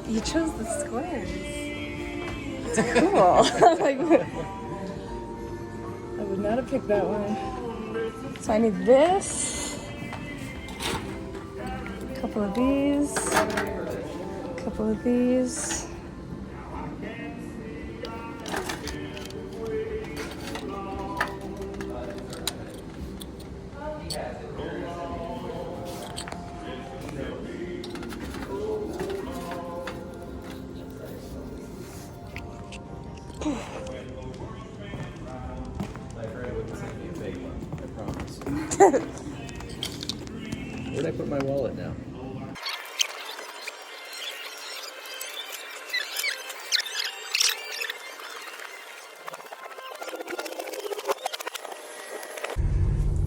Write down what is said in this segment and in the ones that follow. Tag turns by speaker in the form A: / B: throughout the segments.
A: You chose the squares. It's cool. Like, I would not have picked that one. So I need this, a couple of these, a couple of these.
B: Where'd I put my wallet now?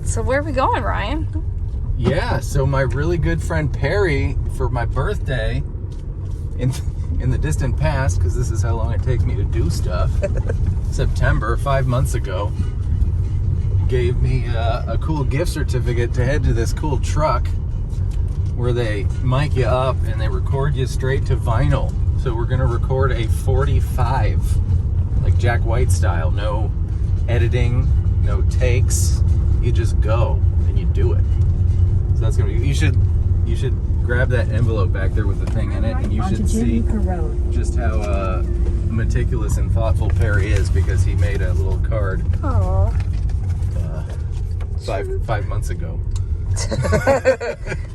A: So where are we going, Ryan?
B: Yeah, so my really good friend Perry, for my birthday, in the distant past, because this is how long it takes me to do stuff, September, 5 months ago, gave me a cool gift certificate to head to this cool truck where they mic you up and they record you straight to vinyl. So we're gonna record a 45, like Jack White style, no editing, no takes. You just go and you do it. So that's gonna be. You should grab that envelope back there with the thing in it, and you should see just how meticulous and thoughtful Perry is, because he made a little card.
A: Aww.
B: 5 months ago.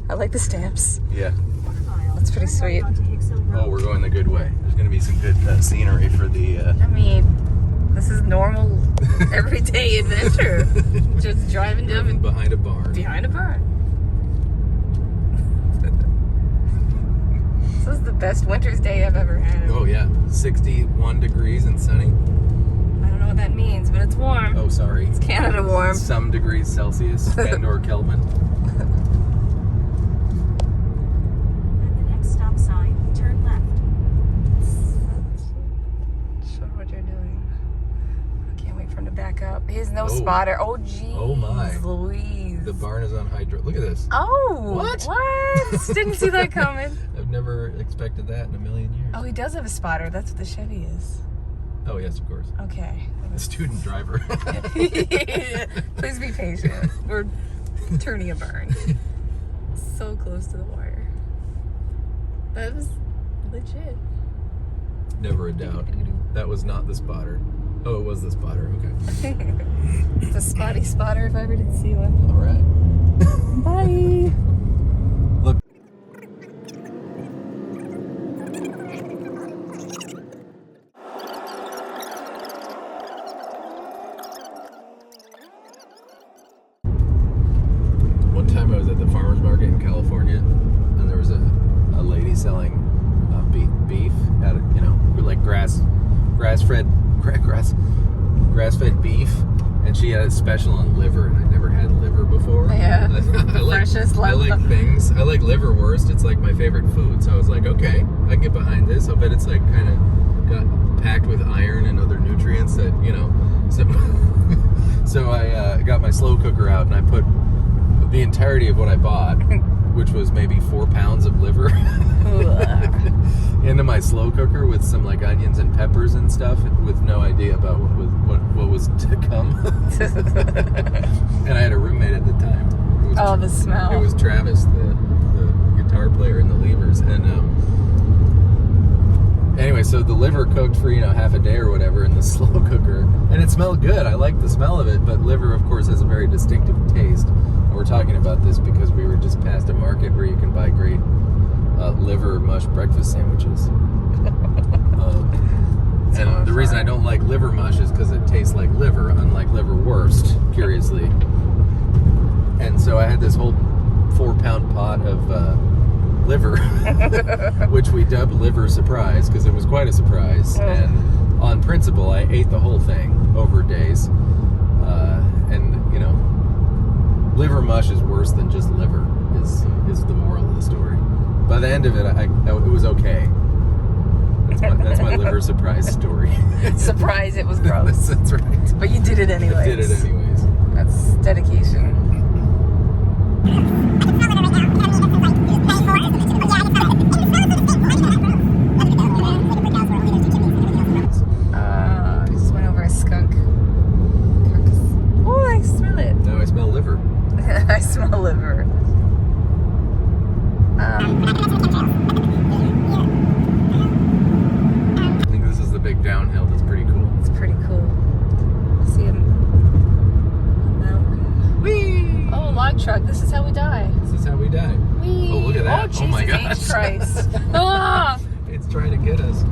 A: I like the stamps.
B: Yeah.
A: That's pretty sweet.
B: Oh, we're going the good way. There's going to be some good scenery for the...
A: I mean, this is normal, everyday adventure. Just driving down
B: behind a barn.
A: Behind a barn. This is the best winter's day I've ever had.
B: Oh, yeah. 61 degrees and sunny.
A: I don't know what that means, but it's warm.
B: Oh, sorry.
A: It's Canada warm.
B: Some degrees Celsius and or Kelvin.
C: At the next stop sign, turn left.
A: Show what you're doing. I can't wait for him to back up. He's no spotter. Oh, geez.
B: Oh, my.
A: Louise.
B: The barn is on hydro. Look at this.
A: Oh.
B: What?
A: What? Didn't see that coming.
B: I've never expected that in a million years.
A: Oh, he does have a spotter. That's what the Chevy is.
B: Oh, yes, of course.
A: Okay.
B: A student driver.
A: Please be patient. We're turning a barn. So close to the wire. That was legit.
B: Never a doubt. That was not the spotter. Oh, it was the spotter. Okay.
A: It's a spotty spotter if I ever did see one.
B: All right.
A: Bye.
B: Look. One time I was at the farmer's market in California, and there was a lady selling beef at a, like grass-fed beef, and she had a special on liver, and I'd never had liver before.
A: Yeah.
B: I like things. I like liverwurst. It's like my favorite food. So I was like, okay, I can get behind this. I'll bet it's like kind of got packed with iron and other nutrients that, So I got my slow cooker out, and I put the entirety of what I bought, which was maybe 4 pounds of liver, into my slow cooker with some like onions and peppers and stuff, with no idea about what was to come. And I had a roommate at the time.
A: The smell.
B: It was Travis, the guitar player in the Levers, and anyway, so the liver cooked for half a day or whatever in the slow cooker, and it smelled good. I liked the smell of it, but liver, of course, has a very distinctive taste. And we're talking about this because we were just past a market where you can buy great liver mush breakfast sandwiches. And the reason I don't like liver mush is because it tastes like liver, unlike liverwurst, curiously. And so I had this whole 4-pound pot of liver, which we dubbed Liver Surprise because it was quite a surprise.
A: Oh.
B: And on principle, I ate the whole thing over days. And, you know, liver mush is worse than just liver, is the moral of the story. By the end of it, it was okay. That's my liver surprise story.
A: Surprise, it was gross.
B: That's right.
A: But you did it anyways.
B: I did it anyways.
A: That's dedication. I just went over a skunk carcass. Oh, I smell it.
B: Now I smell liver.
A: I smell liver.
B: I think this is the big downhill. That's pretty cool.
A: It's pretty cool. See a mountain.
B: Whee!
A: Oh, log truck. This is how we die.
B: This is how we die.
A: Whee!
B: Oh, look at that.
A: Oh, Jesus
B: Oh my
A: H.
B: gosh.
A: Christ. Ah!
B: It's trying to get us.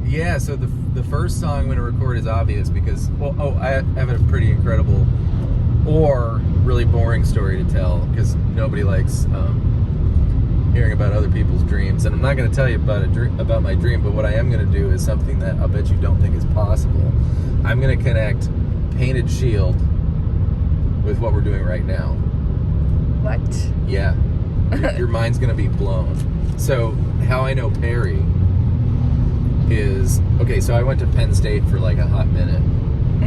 B: Yeah, so the first song I'm going to record is obvious because, I have a pretty incredible or really boring story to tell because nobody likes hearing about other people's dreams. And I'm not going to tell you about my dream, but what I am going to do is something that I'll bet you don't think is possible. I'm going to connect Painted Shield with what we're doing right now.
A: What?
B: Yeah. Your mind's going to be blown. So, how I know Perry is, okay, so I went to Penn State for like a hot minute,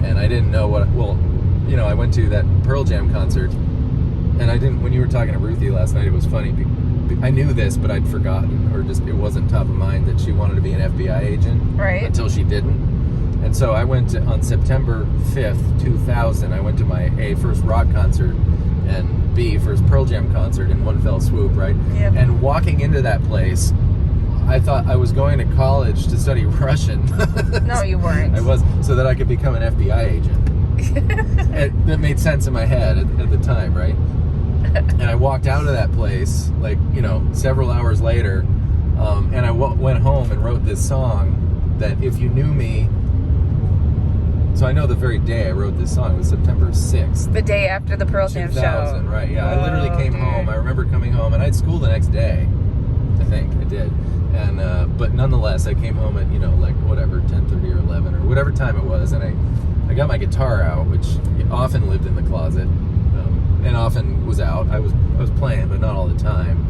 B: and I didn't know I went to that Pearl Jam concert, and I didn't, when you were talking to Ruthie last night, it was funny, I knew this, but I'd forgotten, or just, it wasn't top of mind that she wanted to be an FBI agent.
A: Right.
B: Until she didn't. And so I went on September 5th, 2000, I went to my first rock concert, and first Pearl Jam concert in one fell swoop, right?
A: Yep.
B: And walking into that place, I thought I was going to college to study Russian.
A: No, you weren't.
B: I was, so that I could become an FBI agent. That made sense in my head at the time, right? And I walked out of that place, several hours later, and I went home and wrote this song that if you knew me, so I know the very day I wrote this song, it was September 6th.
A: The day after the Pearl Jam
B: 2000,
A: show.
B: right, yeah. I literally came home. I remember coming home, and I had school the next day. I think I did. And but nonetheless, I came home at 10:30 or 11 or whatever time it was, and I got my guitar out, which often lived in the closet, and often was out. I was playing, but not all the time.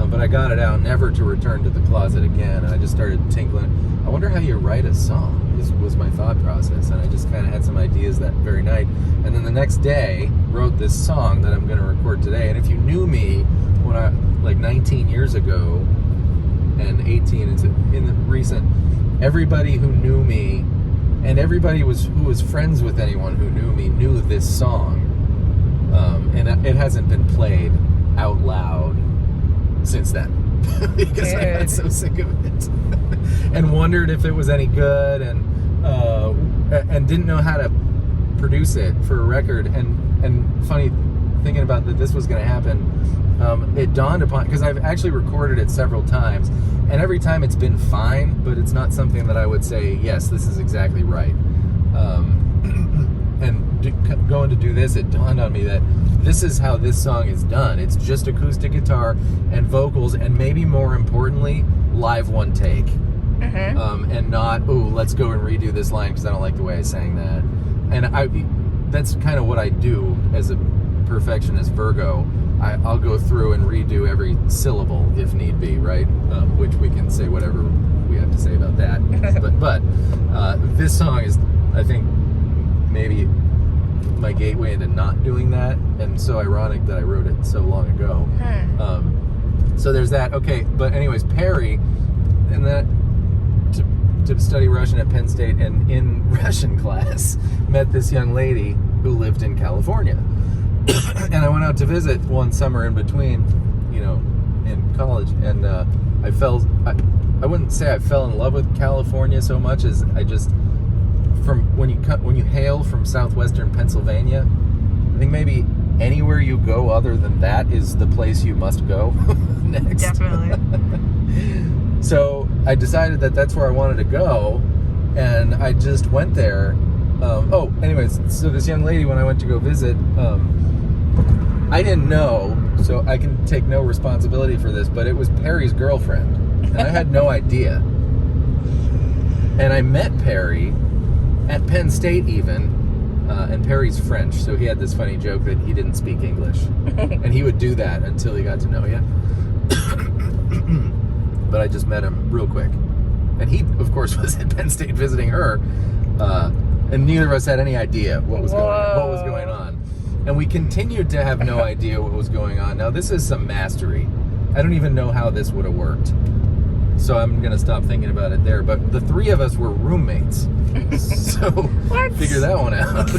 B: But I got it out, never to return to the closet again. And I just started tinkling. I wonder how you write a song. Was my thought process, and I just kind of had some ideas that very night. And then the next day, wrote this song that I'm going to record today. And if you knew me when I 19 years ago. And 18 in the recent, everybody who knew me, and everybody who was friends with anyone who knew me knew this song, and it hasn't been played out loud since then because I got so sick of it and wondered if it was any good, and didn't know how to produce it for a record. And funny, thinking about that this was going to happen. It dawned upon, because I've actually recorded it several times, and every time it's been fine, but it's not something that I would say, yes, this is exactly right. Going to do this, it dawned on me that this is how this song is done. It's just acoustic guitar and vocals, and maybe more importantly, live one take. Mm-hmm. And not, let's go and redo this line because I don't like the way I sang that. And that's kind of what I do as a perfectionist Virgo. I'll go through and redo every syllable if need be, right? Which we can say whatever we have to say about that. but this song is, I think, maybe my gateway into not doing that, and so ironic that I wrote it so long ago. So there's that. Okay, but anyways, Perry, and that to study Russian at Penn State, and in Russian class met this young lady who lived in California. And I went out to visit one summer in between, in college, and I wouldn't say I fell in love with California so much as I just, when you hail from southwestern Pennsylvania, I think maybe anywhere you go other than that is the place you must go next.
A: Definitely.
B: So I decided that that's where I wanted to go, and I just went there. Anyways, so this young lady, when I went to go visit, I didn't know, so I can take no responsibility for this, but it was Perry's girlfriend, and I had no idea. And I met Perry at Penn State even, and Perry's French, so he had this funny joke that he didn't speak English, and he would do that until he got to know you. But I just met him real quick, and he, of course, was at Penn State visiting her, and neither of us had any idea what was going on, and we continued to have no idea what was going on. Now, this is some mastery. I don't even know how this would have worked, so I'm gonna stop thinking about it there. But the three of us were roommates, so figure that one out.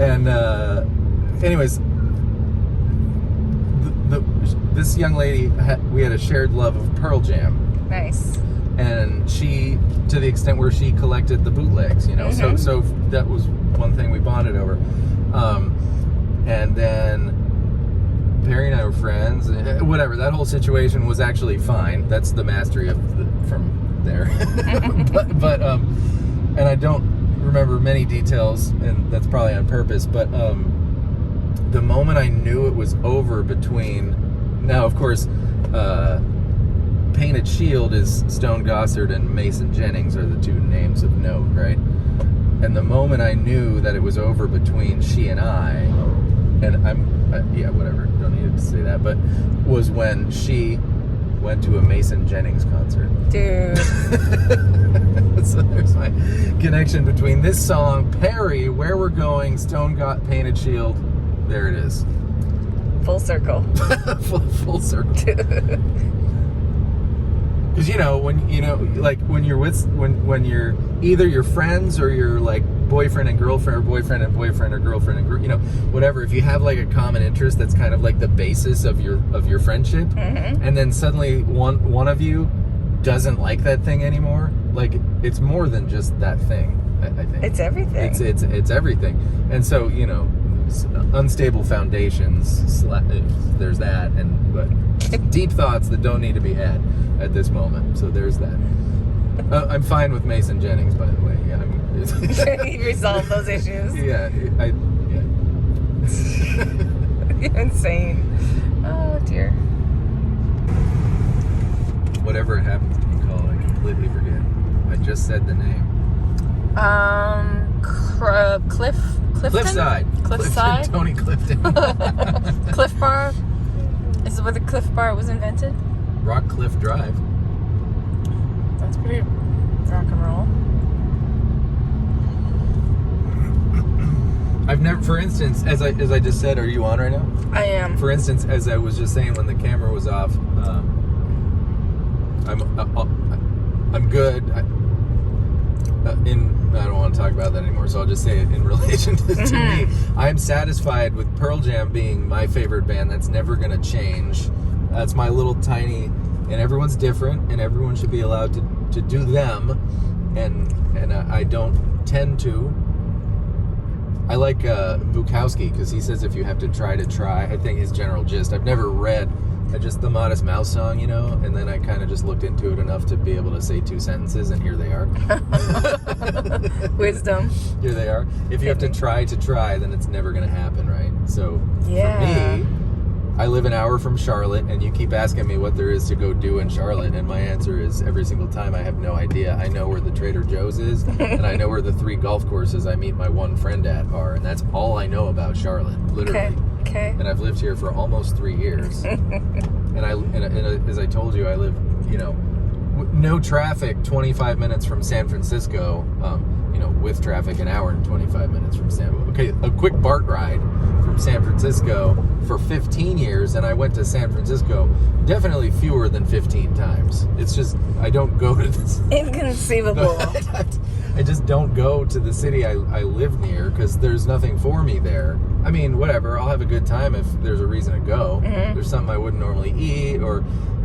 B: And anyways, this young lady, we had a shared love of Pearl Jam.
A: Nice.
B: And she, to the extent where she collected the bootlegs, you know,
A: Mm-hmm.
B: so that was one thing we bonded over. And then Perry and I were friends. Whatever, that whole situation was actually fine. That's the mastery from there. but and I don't remember many details, and that's probably on purpose. But the moment I knew it was over between, now of course, Painted Shield is Stone Gossard and Mason Jennings are the two names of note, right? And the moment I knew that it was over between she and I, and whatever, don't need to say that, but was when she went to a Mason Jennings concert.
A: Dude.
B: So there's my connection between this song, Perry, Where We're Going, Painted Shield. There it is.
A: Full circle.
B: Full circle. Because when you're either your friends or you're like boyfriend and girlfriend, or boyfriend and girlfriend and whatever. If you have like a common interest, that's kind of like the basis of your friendship,
A: Mm-hmm.
B: and then suddenly one of you doesn't like that thing anymore. Like, it's more than just that thing. I think
A: It's everything.
B: It's everything, and so unstable foundations. There's that, but deep thoughts that don't need to be had at this moment. So there's that. I'm fine with Mason Jennings, by the way. Yeah,
A: You resolve those issues.
B: yeah.
A: You're insane. Oh dear.
B: Whatever it happens to be called, I completely forget. I just said the name.
A: Cliffside.
B: Clifton, Tony Clifton.
A: Cliff Bar. Is it where the Cliff Bar was invented?
B: Rock Cliff Drive.
A: That's pretty rock and roll.
B: I've never, for instance, as I just said, are you on right now?
A: I am.
B: For instance, as I was just saying when the camera was off, I'm good. I don't want to talk about that anymore, so I'll just say it in relation to me. I'm satisfied with Pearl Jam being my favorite band. That's never going to change. That's my little tiny, and everyone's different, and everyone should be allowed to do them, and I don't tend to. I like Bukowski, because he says if you have to try, I think his general gist, I've never read just the Modest Mouse song, and then I kind of just looked into it enough to be able to say 2 sentences, and here they are.
A: Wisdom.
B: Here they are. If you have to try, then it's never going to happen, right? So
A: Yeah.
B: for me, I live an hour from Charlotte, and you keep asking me what there is to go do in Charlotte, and my answer is every single time I have no idea. I know where the Trader Joe's is, and I know where the 3 golf courses I meet my one friend at are, and that's all I know about Charlotte, literally.
A: Okay.
B: And I've lived here for almost 3 years. and as I told you, I live, no traffic, 25 minutes from San Francisco. With traffic, an hour and 25 minutes from a quick BART ride from San Francisco for 15 years, and I went to San Francisco definitely fewer than 15 times. It's just, I don't go to this.
A: Inconceivable.
B: I just don't go to the city I live near because there's nothing for me there. I mean, whatever, I'll have a good time if there's a reason to go. There's something I wouldn't normally eat,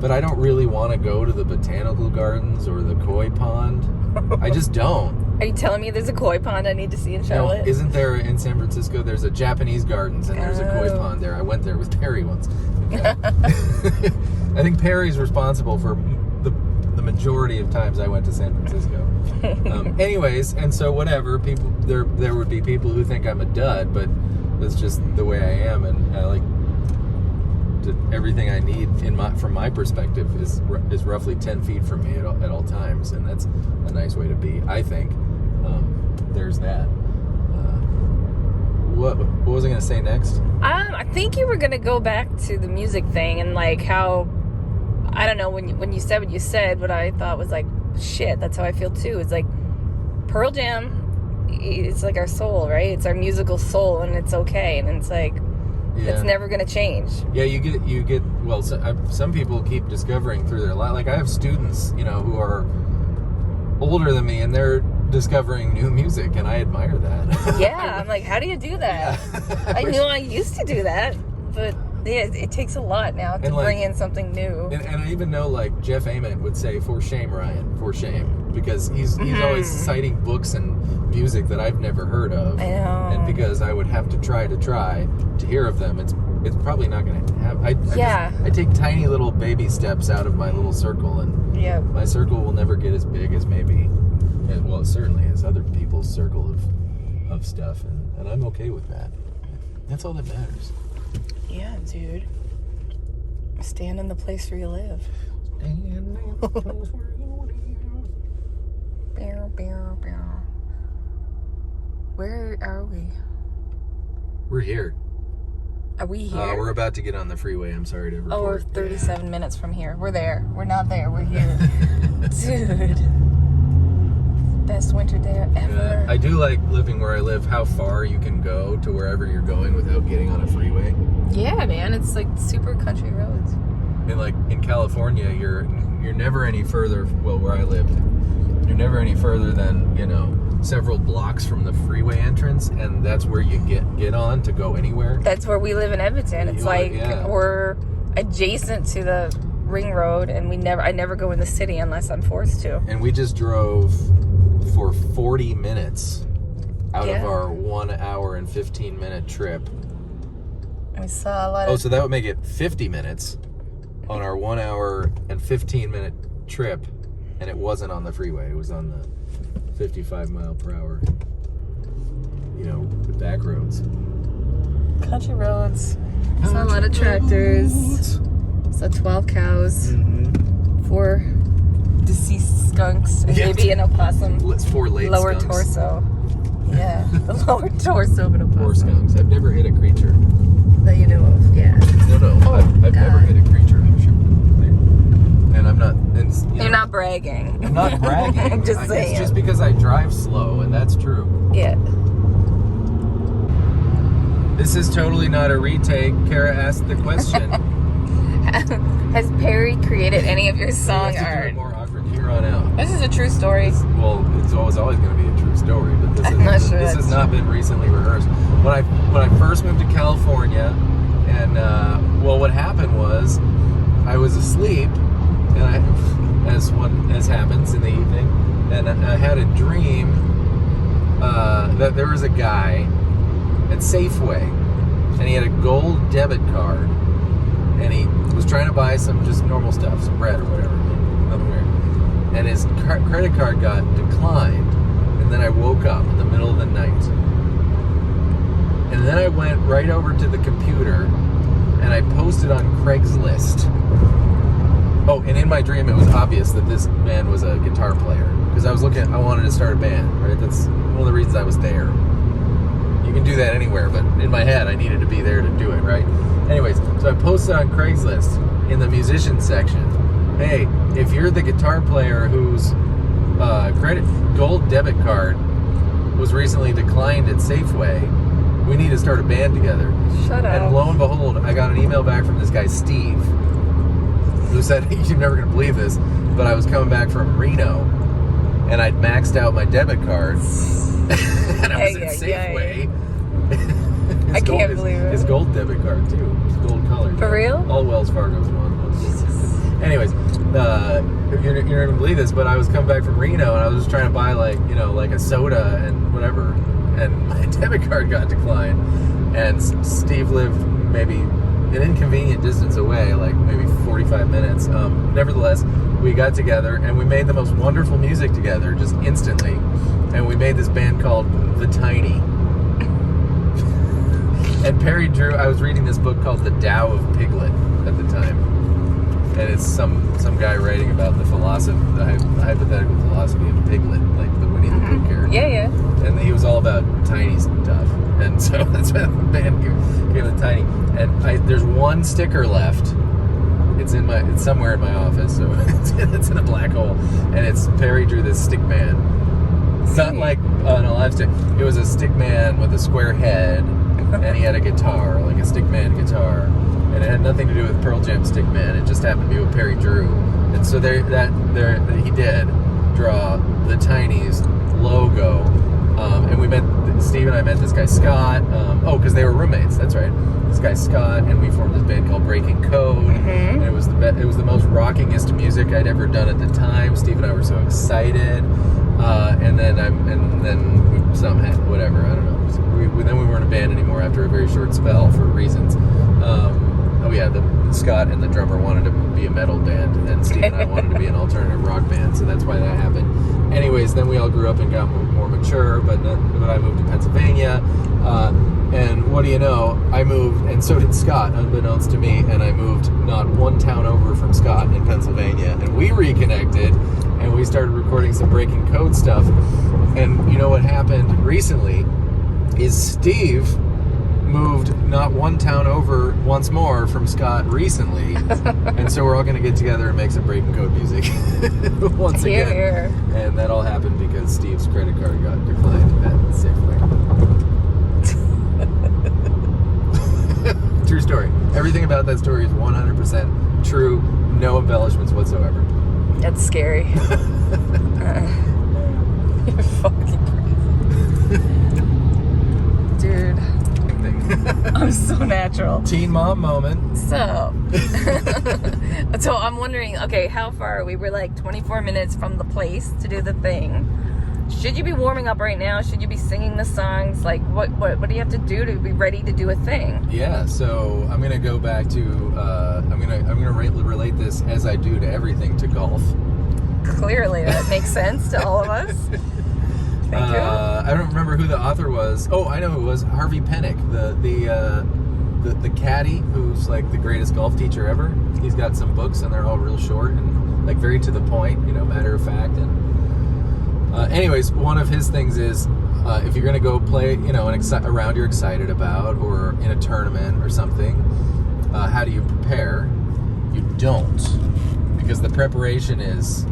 B: but I don't really want to go to the botanical gardens or the koi pond. I just don't.
A: Are you telling me there's a koi pond I need to see in Charlotte?
B: No, isn't there in San Francisco? There's a Japanese gardens and there's a koi pond there. I went there with Perry once. I think Perry's responsible for the majority of times I went to San Francisco. Anyways, and so whatever, people there would be people who think I'm a dud, but that's just the way I am, and I like everything I need from my perspective is roughly 10 feet from me at all times, and that's a nice way to be, I think. There's that. What was I going to say next?
A: I think you were going to go back to the music thing and like how, I don't know, when you said what you said, what I thought was like, shit, that's how I feel too. It's like Pearl Jam, it's like our soul, right? It's our musical soul, and it's okay, and it's like, it's never going to change.
B: Yeah, you get well, some people keep discovering through their life. Like I have students, who are older than me, and they're discovering new music, and I admire that.
A: Yeah, I'm like, how do you do that? Yeah. I knew I used to do that, but yeah, it takes a lot now to bring in something new.
B: And I even know, like, Jeff Ament would say, for shame, Ryan, for shame. Because he's always citing books and music that I've never heard of.
A: I know. And
B: because I would have to try to hear of them, it's probably not going to happen. I take tiny little baby steps out of my little circle, and my circle will never get as big as maybe, well, it certainly is other people's circle of stuff, and I'm okay with that. That's all that matters.
A: Yeah, dude. Stand in the place where you live.
B: Stand in the place where you live.
A: Where are we?
B: We're here.
A: Are we here?
B: We're about to get on the freeway. I'm sorry to report.
A: Oh, we're 37 minutes from here. We're there. We're not there. We're here. Dude. Best winter day ever.
B: I do like living where I live, how far you can go to wherever you're going without getting on a freeway.
A: Yeah, man. It's like super country roads.
B: And like in California, you're never any further, well, where I lived, you're never any further than, several blocks from the freeway entrance, and that's where you get on to go anywhere. That's
A: where we live in Edmonton. It's we're adjacent to the ring road, and I never go in the city unless I'm forced to.
B: And we just drove for 40 minutes out of our 1 hour and 15 minute trip.
A: We saw a lot of...
B: so that would make it 50 minutes on our 1 hour and 15 minute trip, and it wasn't on the freeway. It was on the 55 mile per hour, the back roads.
A: Country roads. Saw a lot of tractors. Saw 12 cows. 4 deceased skunks. And maybe an opossum.
B: 4 late
A: lower
B: skunks.
A: Torso. Yeah, the lower torso of an opossum.
B: 4 skunks. I've never hit a creature.
A: That you know of, yeah.
B: No. I've never hit a creature. I'm sure. And I'm not...
A: You're not bragging.
B: I'm not bragging.
A: I'm just saying.
B: It's just because I drive slow, and that's true.
A: Yeah.
B: This is totally not a retake. Kara asked the question.
A: Has Perry created any of your song art?
B: More awkward here on out.
A: This is a true story.
B: It's always going to be a true story, but this has not been recently rehearsed. When I first moved to California, and what happened was I was asleep, and as happens in the evening, and I had a dream that there was a guy at Safeway, and he had a gold debit card, and he was trying to buy some just normal stuff, some bread or whatever, nothing weird, and his credit card got declined, and then I woke up in the middle of the night, and then I went right over to the computer, and I posted on Craigslist. Oh, and in my dream, it was obvious that this man was a guitar player, because I wanted to start a band, right? That's one of the reasons I was there. You can do that anywhere, but in my head, I needed to be there to do it, right? Anyways, so I posted on Craigslist in the musician section, hey, if you're the guitar player whose gold debit card was recently declined at Safeway, we need to start a band together.
A: Shut up.
B: And lo and behold, I got an email back from this guy, Steve, who said, you're never going to believe this, but I was coming back from Reno, and I'd maxed out my debit card, and I was at Safeway.
A: I can't believe it.
B: His gold debit card too. It's gold colored.
A: For real?
B: All Wells Fargo's one. Anyways, you're not gonna believe this, but I was coming back from Reno and I was just trying to buy like a soda and whatever, and my debit card got declined. And Steve lived maybe an inconvenient distance away, like maybe 45 minutes. Nevertheless, we got together and we made the most wonderful music together, just instantly. And we made this band called The Tiny. And Perry Drew, I was reading this book called The Tao of Piglet at the time. And it's some guy writing about the hypothetical philosophy of Piglet, like the Winnie the Pooh character.
A: Yeah.
B: And he was all about tiny stuff. And so that's why the band came with Tiny. And there's one sticker left. It's somewhere in my office, so it's in a black hole. And it's Perry drew this stick man. It's not like an alive stick. It was a stick man with a square head, and he had a guitar, like a stick man guitar. And it had nothing to do with Pearl Jam stick man. It just happened to be what Perry drew. And so he did draw the Tiny's logo. And Steve and I met this guy Scott. Because they were roommates. That's right. This guy Scott, and we formed this band called Breaking Code. And it was the most rockingest music I'd ever done at the time. Steve and I were so excited. And then we somehow, whatever, I don't know. So then we weren't a band anymore after a very short spell for reasons. Scott and the drummer wanted to be a metal band, and Steve and I wanted to be an alternative rock band, so that's why that happened. Anyways, then we all grew up and got more mature, but I moved to Pennsylvania, and what do you know, I moved, and so did Scott, unbeknownst to me, and I moved not one town over from Scott in Pennsylvania, and we reconnected, and we started recording some Breaking Code stuff, and you know what happened recently is Steve moved not one town over once more from Scott recently, and so we're all going to get together and make some Breaking Code music once again.
A: Here.
B: And that all happened because Steve's credit card got declined at Safeway. True story. Everything about that story is 100% true, no embellishments whatsoever.
A: That's scary. You're fucking crazy. Dude. I'm so natural.
B: Teen mom moment.
A: So I'm wondering, okay, how far are we? We're like 24 minutes from the place to do the thing. Should you be warming up right now? Should you be singing the songs? Like, what do you have to do to be ready to do a thing?
B: Yeah, so I'm gonna go back to I'm gonna relate this as I do to everything, to golf.
A: Clearly, that makes sense to all of us. Thank you.
B: I don't remember who the author was. Oh, I know who it was. Harvey Pennick, the caddy, who's like the greatest golf teacher ever. He's got some books, and they're all real short and like very to the point, matter of fact. And anyways, one of his things is if you're gonna go play, a round you're excited about, or in a tournament or something, how do you prepare? You don't, because the preparation is.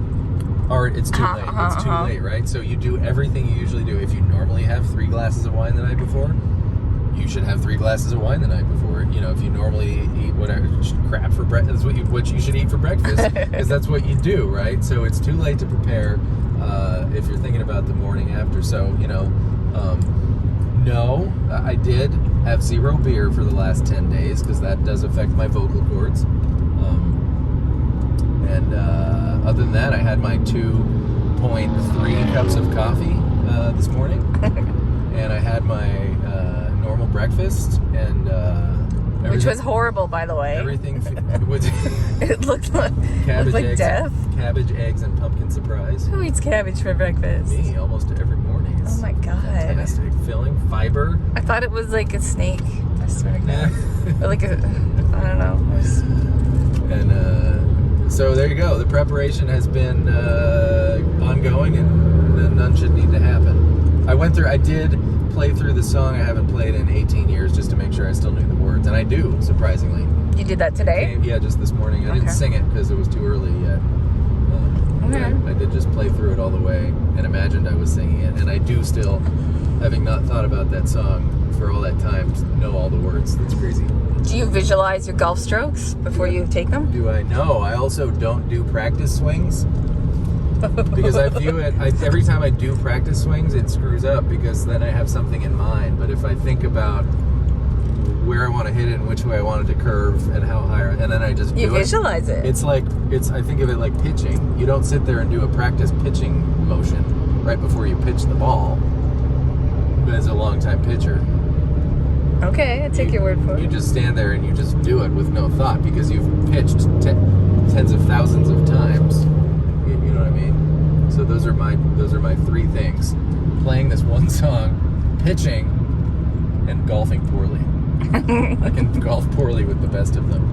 B: Or it's too late. It's too late, right? So you do everything you usually do. If you normally have 3 glasses of wine the night before, you should have 3 glasses of wine the night before. If you normally eat whatever crap for breakfast, that's what you should eat for breakfast, because that's what you do, right? So it's too late to prepare if you're thinking about the morning after. So no, I did have 0 beer for the last 10 days because that does affect my vocal cords. Other than that, I had my 2.3 cups of coffee this morning, and I had my normal breakfast, and
A: which was horrible, by the way.
B: Everything was.
A: It looked like
B: eggs,
A: death.
B: Cabbage, eggs, and pumpkin surprise.
A: Who eats cabbage for breakfast?
B: Me, almost every morning. It's
A: oh my god!
B: Fantastic, filling, fiber.
A: I thought it was like a snake. I swear to God. Or like I don't know.
B: And so there you go. The preparation has been ongoing, and none should need to happen. I did play through the song I haven't played in 18 years just to make sure I still knew the words, and I do, surprisingly.
A: You did that today?
B: Yeah, just this morning. I didn't sing it because it was too early yet. I did just play through it all the way and imagined I was singing it, and I do still, having not thought about that song for all that time, know all the words. That's crazy.
A: Do you visualize your golf strokes before you take them?
B: Do I know? I also don't do practice swings. Because I view it, every time I do practice swings, it screws up because then I have something in mind. But if I think about where I want to hit it and which way I want it to curve and how high, and then I just do
A: You visualize it.
B: It's like, I think of it like pitching. You don't sit there and do a practice pitching motion right before you pitch the ball. But as a long-time pitcher,
A: Okay, I take your word for
B: you
A: it.
B: just stand there and you just do it with no thought because you've pitched tens of thousands of times. You know what I mean? So those are my 3 things: playing this one song, pitching, and golfing poorly. I can golf poorly with the best of them.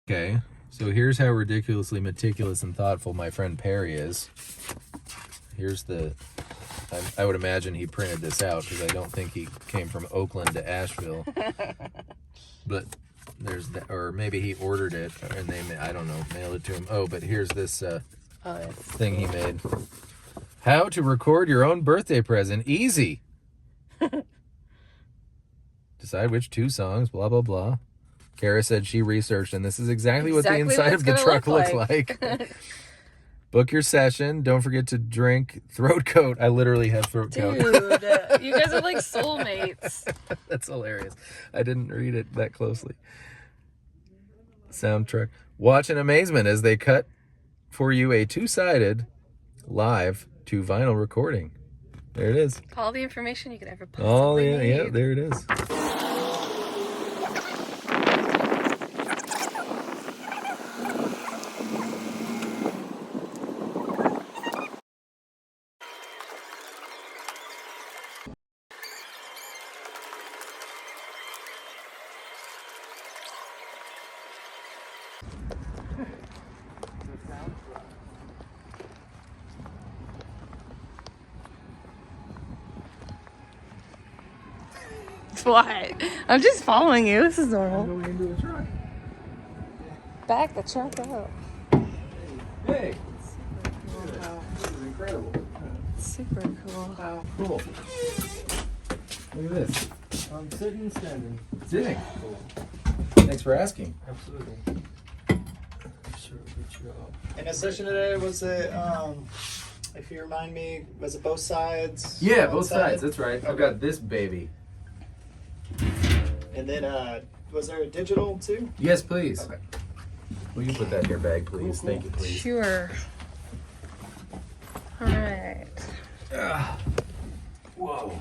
B: Okay, so here's how ridiculously meticulous and thoughtful my friend Perry is. Here's I would imagine he printed this out because I don't think he came from Oakland to Asheville. But there's that, or maybe he ordered it and I don't know, mailed it to him. Oh, but here's this thing he made. How to record your own birthday present. Easy. Decide which 2 songs, blah, blah, blah. Kara said she researched, and this is exactly what the inside of the truck looks like. Book your session. Don't forget to drink throat coat. I literally have throat coat.
A: Dude, you guys are like soulmates.
B: That's hilarious. I didn't read it that closely. Soundtrack. Watch in amazement as they cut for you a 2-sided live to vinyl recording. There it is.
A: All the information you could ever possibly
B: Oh,
A: need.
B: yeah, there it is.
A: What? I'm just following you. This is normal.
B: Going into the truck.
A: Back the truck up.
B: Hey. This is incredible.
A: Super cool.
B: Cool. Look at this.
D: I'm sitting, standing.
B: Sitting.
D: Cool.
B: Thanks for asking.
D: Absolutely. Sure, get you up. And the session today was it, if you remind me, was it both sides?
B: Yeah,
D: One
B: both
D: side?
B: sides. That's right. I've got this baby.
D: And then, was there a digital too?
B: Yes, please.
D: Okay.
B: Will you put that in your bag, please?
D: Cool, cool.
B: Thank you, please.
A: Sure. All right.
B: Whoa.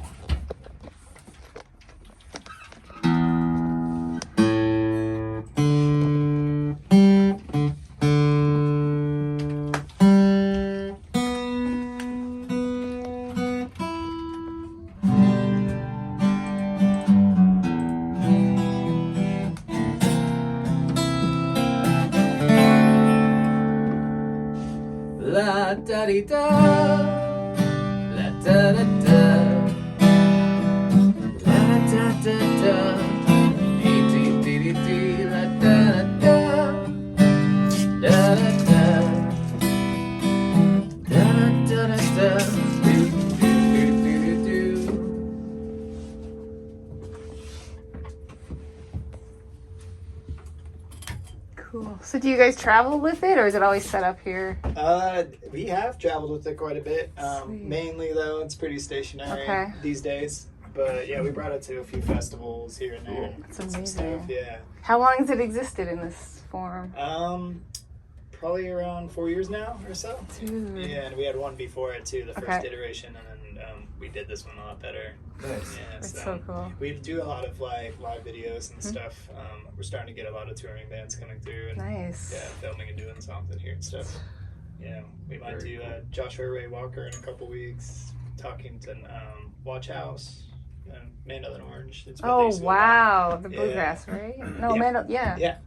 B: La da di da, la da da da, la da da da, dee dee dee dee dee, la da da da, da da da, da da da da, do do do do do.
A: Cool. So do you guys travel with it, or is it always set up here?
D: We have traveled with it quite a bit.
A: Sweet.
D: Mainly though, it's pretty stationary
A: Okay.
D: these days. But yeah, we brought it to a few festivals here and there.
A: That's
D: Some
A: amazing.
D: stuff, yeah.
A: How long has it existed in this form?
D: Probably around 4 years now or so.
A: Dude.
D: Yeah, and we had one before it too, the first
A: Okay.
D: iteration, and then we did this one a lot better.
B: Nice.
D: Yeah,
A: That's so cool.
D: we do a lot of like live videos and stuff. We're starting to get a lot of touring bands coming through and
A: Nice.
D: yeah, filming and doing something here and stuff. Yeah, we might
B: Very
D: do
B: cool.
D: Joshua Ray Walker in a couple weeks, talking to Watch House, and Mandel and Orange. It's what they
A: Oh
D: used to go
A: wow, the
D: Yeah.
A: bluegrass, right? No,
D: Yeah.
A: man, yeah.
D: by. Yeah.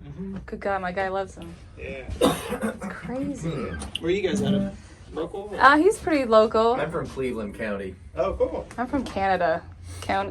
A: Good God, my guy loves them.
D: Yeah.
A: It's crazy.
D: Where are you guys out of? local?
A: He's pretty local.
B: I'm from Cleveland County.
D: Oh, cool.
A: I'm from Canada.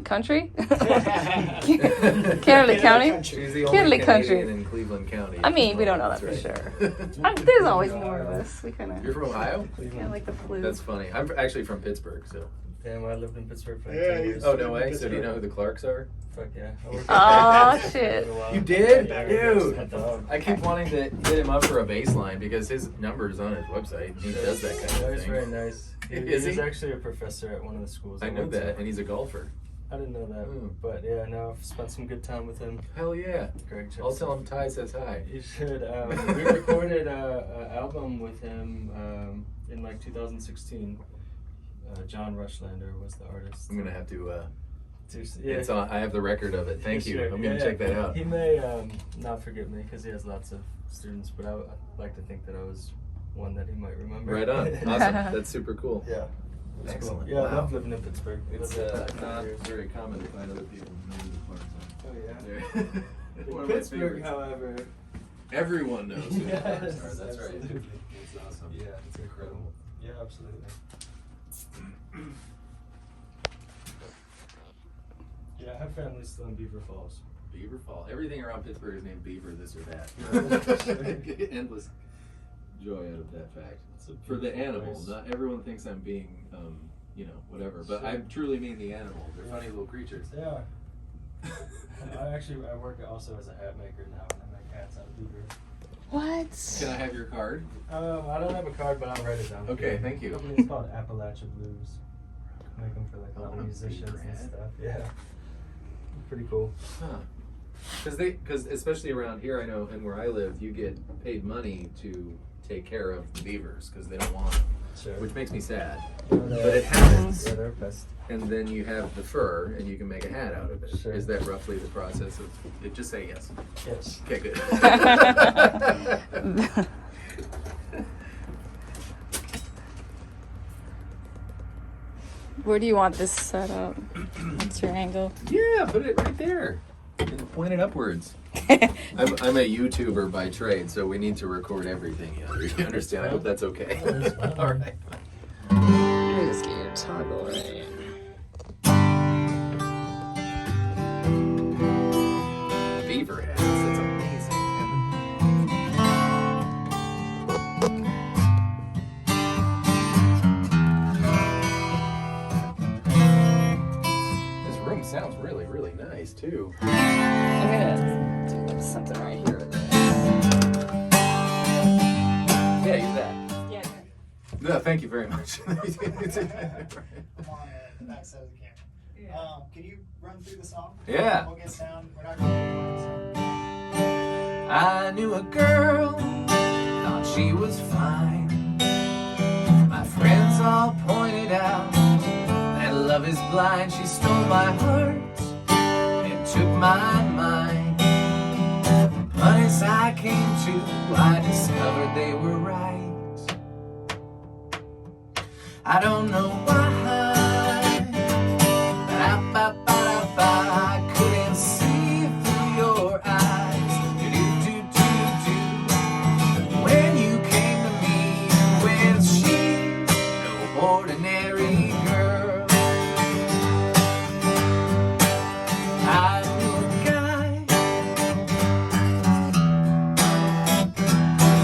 A: Country?
D: Canada
A: Canada County?
B: She's the
A: Canada
B: only
A: country.
B: Canadian in Cleveland County.
A: I mean, we don't know that for
B: That's
A: sure.
B: right.
A: There's always more of us. We kind
B: You're
A: of,
B: from Ohio?
A: like the flu.
B: That's funny. I'm actually from Pittsburgh, so.
E: Damn, I lived in Pittsburgh for like
D: Yeah,
E: 10 years.
B: Oh, no way? So do you know who the Clarks are?
E: Fuck yeah. I worked
A: Oh,
E: for
A: shit.
E: a while.
B: You did?
E: Yeah,
B: Dude.
E: my dog.
B: I keep wanting to hit him up for a baseline because his number's on his website. He does that kind
E: Yeah,
B: of
E: he's
B: thing.
E: very nice.
B: Is
E: He's
B: he?
E: actually a professor at one of the schools.
B: I know
E: went to.
B: that, and he's a golfer.
E: I didn't know that,
B: Hmm.
E: but yeah, no, I've spent some good time with him.
B: Hell yeah.
E: Greg
B: I'll
E: Joseph.
B: tell him Ty says hi.
E: You should. We recorded a album with him in like 2016. John Rushlander was the artist.
B: I'm gonna have to.
E: Yeah.
B: It's on. I have the record of it. Thank you.
E: Sure.
B: I'm gonna
E: Yeah,
B: check that out.
E: He may not forget me because he has lots of students, but I'd like to think that I was one that he might remember.
B: Right on. Awesome. That's super cool.
E: Yeah. It's
B: Excellent.
E: Cool. Yeah, I
B: Wow.
E: love living in Pittsburgh.
B: It's
E: Lived there for 5
B: not
E: years.
B: very common to find other people who know who the Clarks
E: Oh yeah.
B: are. They're one of my
E: Pittsburgh,
B: favorites.
E: however.
B: Everyone knows who the
E: Yes,
B: Clarks are. That's right.
E: absolutely.
B: It's awesome.
E: Yeah,
B: It's incredible.
E: Yeah, absolutely. Yeah, I have family still in Beaver Falls.
B: Beaver Fall. Everything around Pittsburgh is named Beaver, this or that. Endless joy out of that fact. For the animals,
E: place.
B: not everyone thinks I'm being, whatever. But I truly mean the animal. They're funny little creatures.
E: Yeah. I work also as a hat maker now, and I make hats out of beaver.
A: What?
B: Can I have your card?
E: I don't have a card, but I'll write it down.
B: Okay, thank you.
E: The company's called Appalachia Blues. Make them for like a lot of musicians and
B: rad.
E: stuff. Yeah. Pretty cool.
B: Huh. Because especially around here, I know, and where I live, you get paid money to take care of the beavers because they don't want them,
E: Sure.
B: which makes me sad.
E: But
B: But it happens.
E: Yeah, they're best.
B: And then you have the fur, and you can make a hat out of it.
E: Sure.
B: Is that roughly the process of it? Just say yes.
E: Yes.
B: Okay, good.
A: Where do you want this set up? What's your angle?
B: Yeah, put it right there. And point it upwards. I'm a YouTuber by trade, so we need to record everything. You understand? I hope that's okay. All right.
A: Let me just get your toggle right.
B: Beaver hats. That's amazing. This room sounds really, really nice too.
A: I'm gonna do something right here with this.
B: Yeah, use that.
A: Yeah.
B: No, thank you very much.
D: I'm on the back side of the camera. Can you run through the song?
B: Yeah.
D: We'll get sound. We're not going to record the song.
B: I knew a girl, thought she was fine. My friends all pointed out that love is blind. She stole my heart and took my mind. But as I came to, I discovered they were right. I don't know why, but I couldn't see through your eyes. Do-do-do-do-do. When you came to me with she, no ordinary girl. I knew a guy.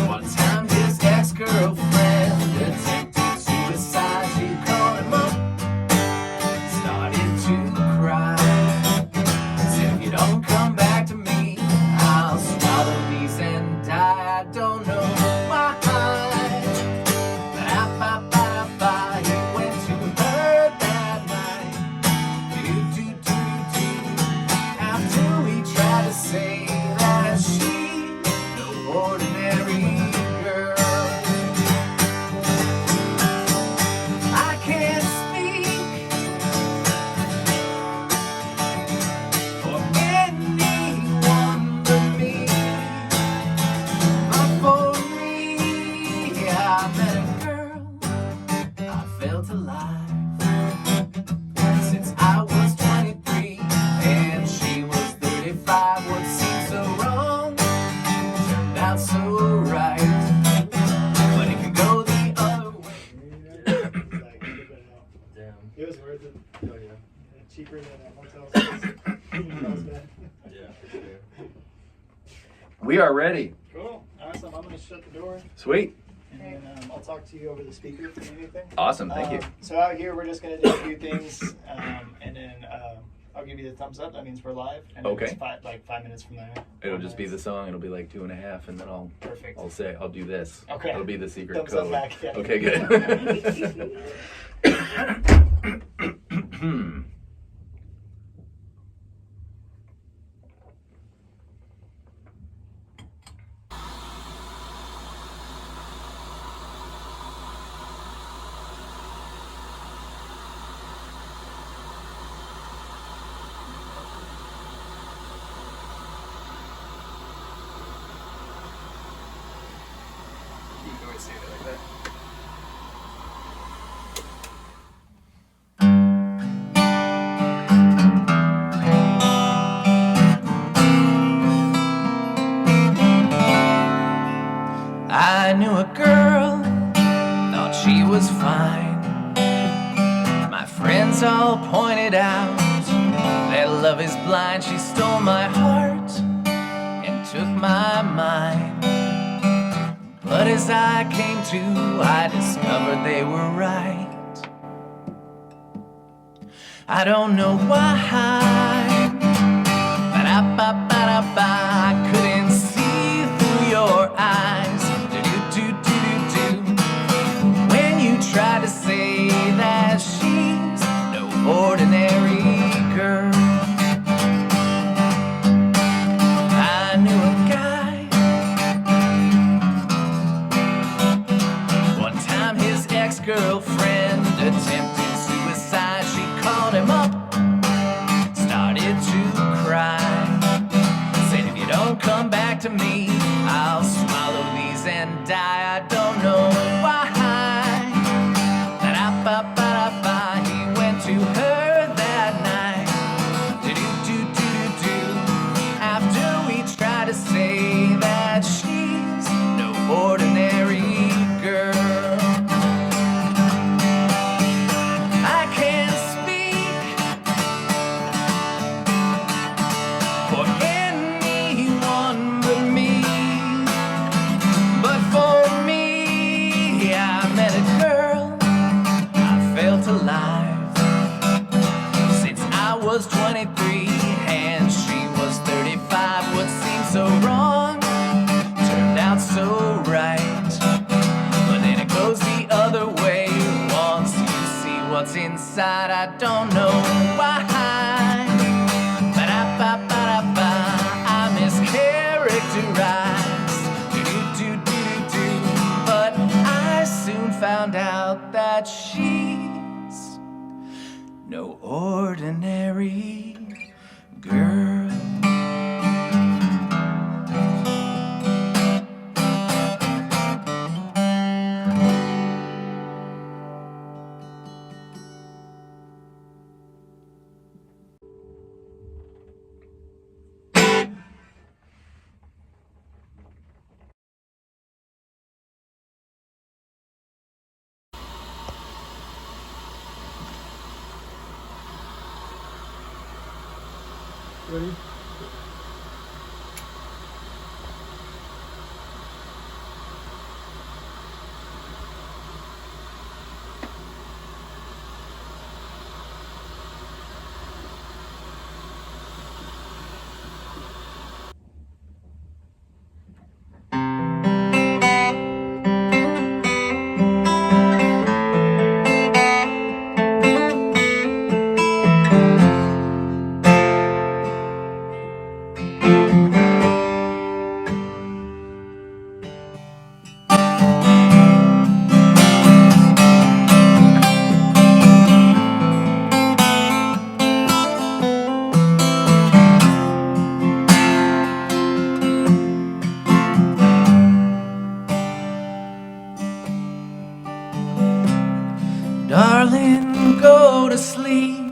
B: One time his ex-girlfriend attempted suicide. She called him up, started to cry. Said, if you don't come back to me, I'll swallow these and die. I don't know why, but he went to her that night. Do-do-do-do. After we tried to say that she no ordinary girl. I can't speak for anyone but me. But for me, I met a girl, I felt alive. Since I was 23 and she was 35, what seemed so wrong turned out so right. But it could go the other way.
D: was worth it.
E: Oh yeah.
D: Yeah, cheaper than a hotel space.
E: Yeah, for sure.
B: We are ready.
D: Cool. Awesome. I'm going to shut the door.
B: Sweet.
D: And then I'll talk to you over the speaker if you need anything.
B: Awesome. Thank you.
D: So out here, we're just going to do a few things, and then I'll give you the thumbs up. That means we're live. And then
B: Okay.
D: it's 5 minutes from there.
B: It'll just be the song. It'll be like 2.5, and then
D: Perfect.
B: I'll do this.
D: Okay.
B: It'll be the secret
D: Thumbs
B: code.
D: up back. Yeah.
B: Okay, good. You can always say it like that. I knew a girl, thought she was fine. My friends all pointed out that love is blind. She stole my heart and took my mind. But as I came to, I discovered they were right. I don't know why, ba-da-ba-ba-da-ba, I couldn't see through your eyes. Do-do-do-do-do. When you try to say that she's no ordinary girl. I knew a guy. One time his ex-girlfriend attempted suicide. She called him up, started to cry, said if you don't come back to me, I'll swallow these and die. I don't know why, ba-da-ba-ba-da-ba, he went to her that night. Do-do-do-do-do. After we try to say that she's no ordinary girl. I can't speak for anyone but me, but for me, I met a girl, I felt alive. Since I was 23 and she was 35, what seemed so wrong turned out so right. But then it goes the other way. Once you see what's inside, I don't know why. Ba-da-ba-ba-da-ba, I mischaracterized. Do-do-do-do-do. But I soon found out that she's no ordinary girl.
D: Ready?
B: Darling, go to sleep.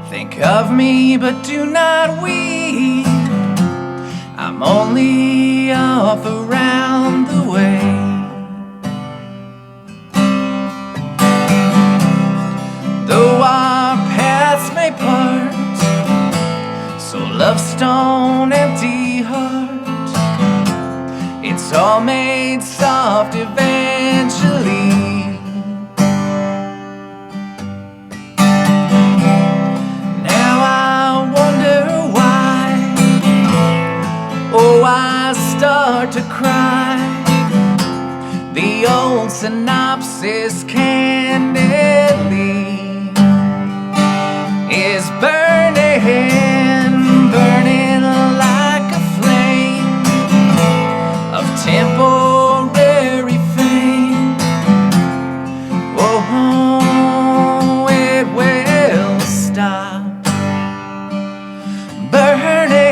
B: Think of me, but do not weep. I'm only off around the way.
F: stone empty heart. It's all made soft eventually. Now I wonder why. Oh, I start to cry. The old synopsis candidly is burning, burning like a flame of temporary fame. Oh, it will stop burning.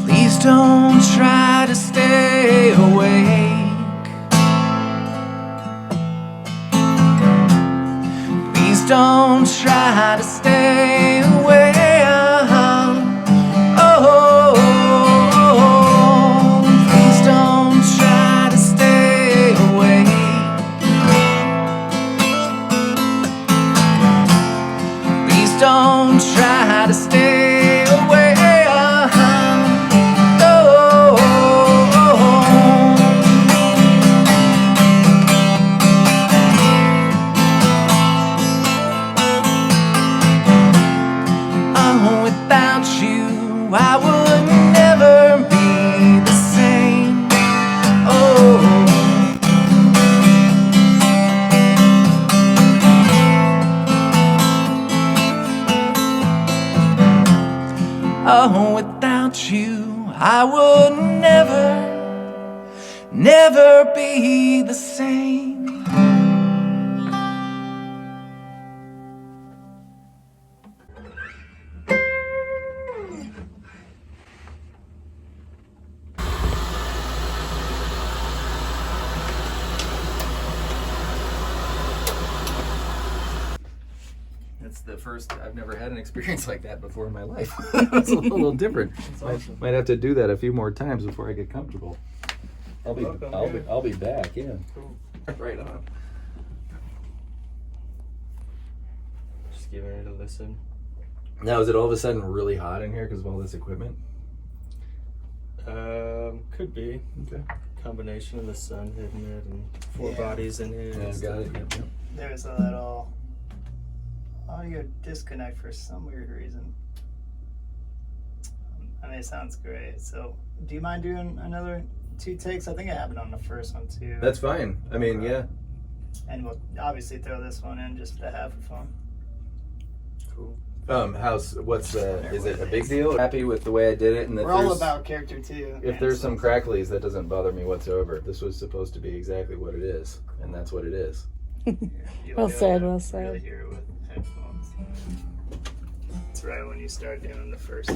F: Please don't try to stay awake. Please don't try to stay away. Oh, please don't try to stay away. Please don't try to stay away. Without you, I would never be the same. Oh, oh, without you, I would never be the same.
B: That's the first. I've never had an experience like that before in my life. It's a little different.
E: Awesome.
B: Might have to do that a few more times before I get comfortable. I'll be back. Yeah.
E: Cool.
B: Right on.
E: Just giving it a listen.
B: Now, is it all of a sudden really hot in here because of all this equipment?
E: Could be.
B: Okay.
E: Combination of the sun hitting it and four bodies in here.
B: Yeah,
E: and
B: got it.
E: stuff.
B: Yep, yep.
D: There's a little audio disconnect for some weird reason. I mean, it sounds great. So, do you mind doing another 2 takes? I think it happened on the first one too.
B: That's fine. I mean, yeah.
D: And we'll obviously throw this one in just to have for fun.
E: Cool.
B: Is it a big deal? Happy with the way I did it, and
D: We're all about character too.
B: If there's some cracklies, that doesn't bother me whatsoever. This was supposed to be exactly what it is, and that's what it is.
A: Well said, well said.
D: Really hear it with headphones. It's right when you start doing the first.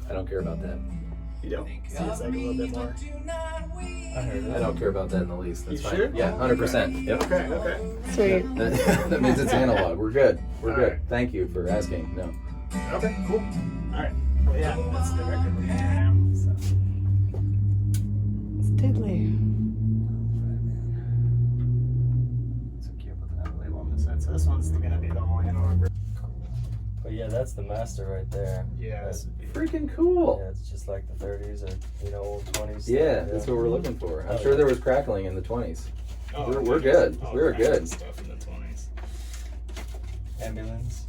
B: I don't care about that.
D: You don't see it's like a little bit more.
E: I heard it.
B: I don't care about that in the least. That's
E: You
B: fine.
E: sure?
B: Yeah, 100%. Yep.
D: Okay.
A: Sweet.
B: That means it's analog. We're good. We're
D: All
B: good.
D: right.
B: Thank you for asking. No.
D: Okay, cool. Alright. Well, yeah, that's the record we're doing now. So.
A: It's diddly.
D: So cute with that label on this side. So this one's gonna be the whole analog.
E: But yeah, that's the master right there.
D: Yeah,
E: That's,
B: Freaking cool.
E: yeah, it's just like the 30s or old 20s.
B: Yeah, that's what we're looking for. I'm
E: Oh,
B: sure
E: yeah.
B: there was crackling in the 20s.
D: Oh,
B: We're
D: okay.
B: good.
D: All
B: We're
D: kinds of
B: good.
D: Stuff in the 20s.
E: Ambulance.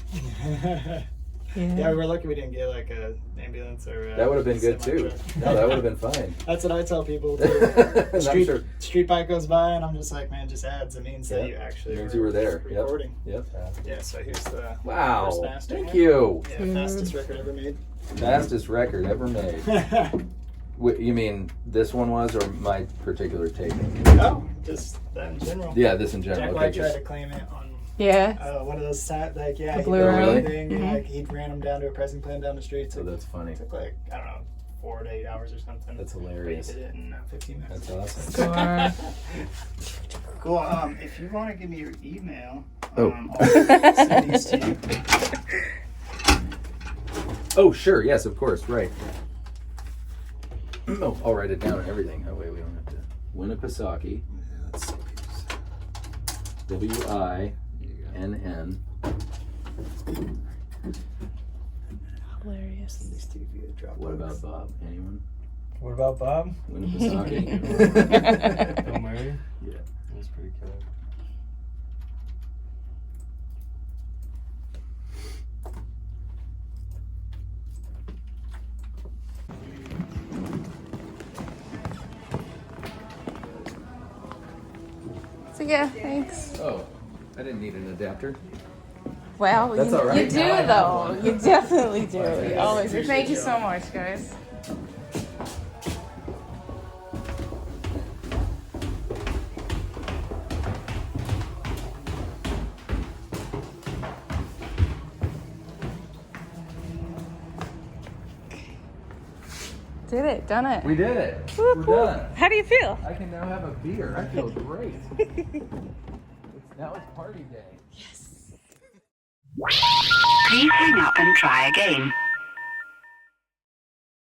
D: Yeah, we were lucky we didn't get like a ambulance or.
B: That would have been good too.
D: semi-truck.
B: No, that would have been fine.
D: That's what I tell people
B: And
D: too.
B: I'm sure-
D: Street bike goes by, and I'm just like, man, just adds. It means that
B: Yeah.
D: you actually
B: Means you were there. Yep.
D: recording.
B: Yep.
D: Yeah. So here's the
B: Wow.
D: first master.
B: Thank you.
D: Yeah, fastest record ever made.
B: Fastest record ever made. You mean this one was, or my particular take?
D: Oh, just that in general.
B: Yeah, this in general.
D: Jack
B: Okay,
D: White tried
B: just-
D: to claim it on
A: Yeah.
D: one of those like
A: The
D: he
A: blue
D: did
B: room?
D: thing, and like he ran him down to a pressing plan down the street.
B: So that's funny.
D: Took like I don't know 4 to 8 hours or something.
B: That's
D: But he
B: hilarious.
D: did it in 15 minutes.
B: That's awesome.
D: Cool. If you want to give me your email,
B: Oh.
D: I'll send these to you.
B: Oh, sure. Yes, of course. Right. Oh, I'll write it down and everything. That way we don't have to. Winnipesaukee. WINN.
A: Hilarious.
D: These two via Dropbox.
B: What about Bob? Anyone?
E: What about Bob?
B: Winnipesaukee.
E: Bill Murray?
B: Yeah.
E: That was pretty killer.
A: So yeah, thanks.
B: Oh, I didn't need an adapter.
A: Well,
B: That's
A: you,
B: all right.
A: you do
B: Now I have
A: though.
B: one.
A: You definitely do. You always do. Thank you so much, guys. Did it. Done it.
B: We did it.
A: Whoop,
B: We're
A: whoop.
B: done.
A: How do you feel?
B: I can now have a beer. I feel great. Now it's party day.
G: Please hang up and try again.